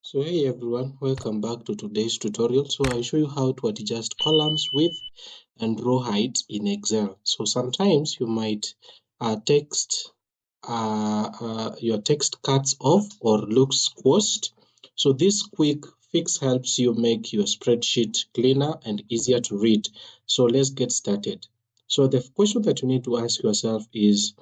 So hey everyone, welcome back to today's tutorial. So I'll show you how to adjust columns width and row height in Excel. So sometimes you might your text cuts off or looks squashed. So this quick fix helps you make your spreadsheet cleaner and easier to read. So let's get started. So the question that you need to ask yourself is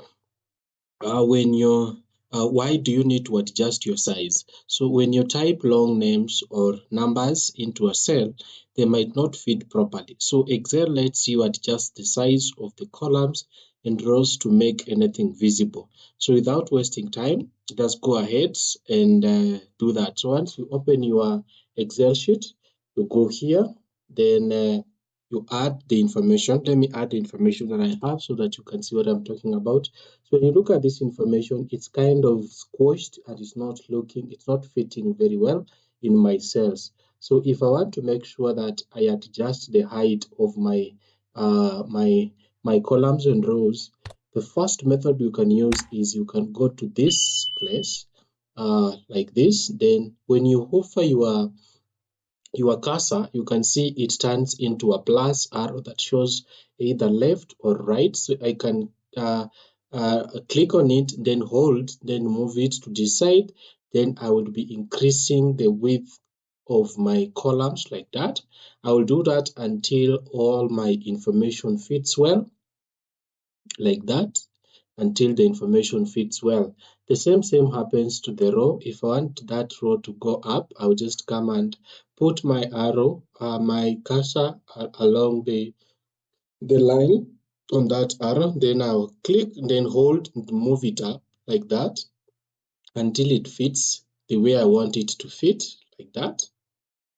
why do you need to adjust your size? So when you type long names or numbers into a cell, they might not fit properly. So Excel lets you adjust the size of the columns and rows to make anything visible. So without wasting time, just go ahead and do that. So once you open your Excel sheet, you go here, then you add the information. Let me add the information that I have so that you can see what I'm talking about. So when you look at this information, it's kind of squashed and it's not fitting very well in my cells. So if I want to make sure that I adjust the height of my columns and rows, the first method you can use is you can go to this place like this. Then when you hover your cursor, you can see it turns into a plus arrow that shows either left or right. So I can click on it, then hold, then move it to this side. Then I will be increasing the width of my columns like that. I will do that until all my information fits well, like that, until the information fits well. The same happens to the row. If I want that row to go up, I'll just come and put my arrow, my cursor along the line on that arrow. Then I'll click, then hold, move it up like that until it fits the way I want it to fit, like that.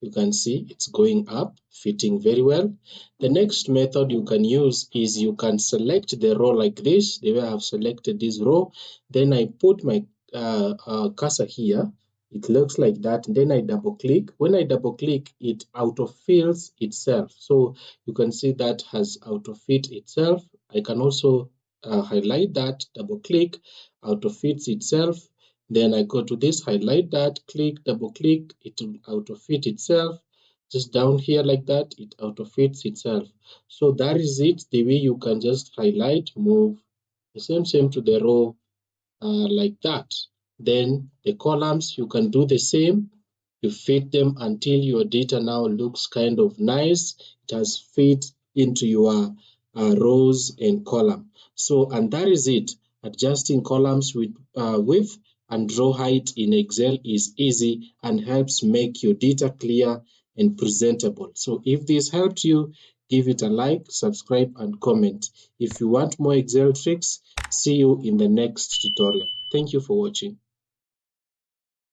You can see it's going up, fitting very well. The next method you can use is you can select the row like this, the way I have selected this row. Then I put my cursor here. It looks like that. Then I double click. When I double click, it autofills itself. So you can see that has autofit itself. I can also highlight that, double click, autofits itself. Then I go to this, highlight that, click, double click, it will auto-fit itself. Just down here like that, it auto-fits itself. So that is it, the way you can just highlight, move. The same to the row like that. Then the columns, you can do the same. You fit them until your data now looks kind of nice. It has fit into your rows and column. So, and that is it. Adjusting columns with width and row height in Excel is easy and helps make your data clear and presentable. So if this helped you, give it a like, subscribe, and comment. If you want more Excel tricks, see you in the next tutorial. Thank you for watching.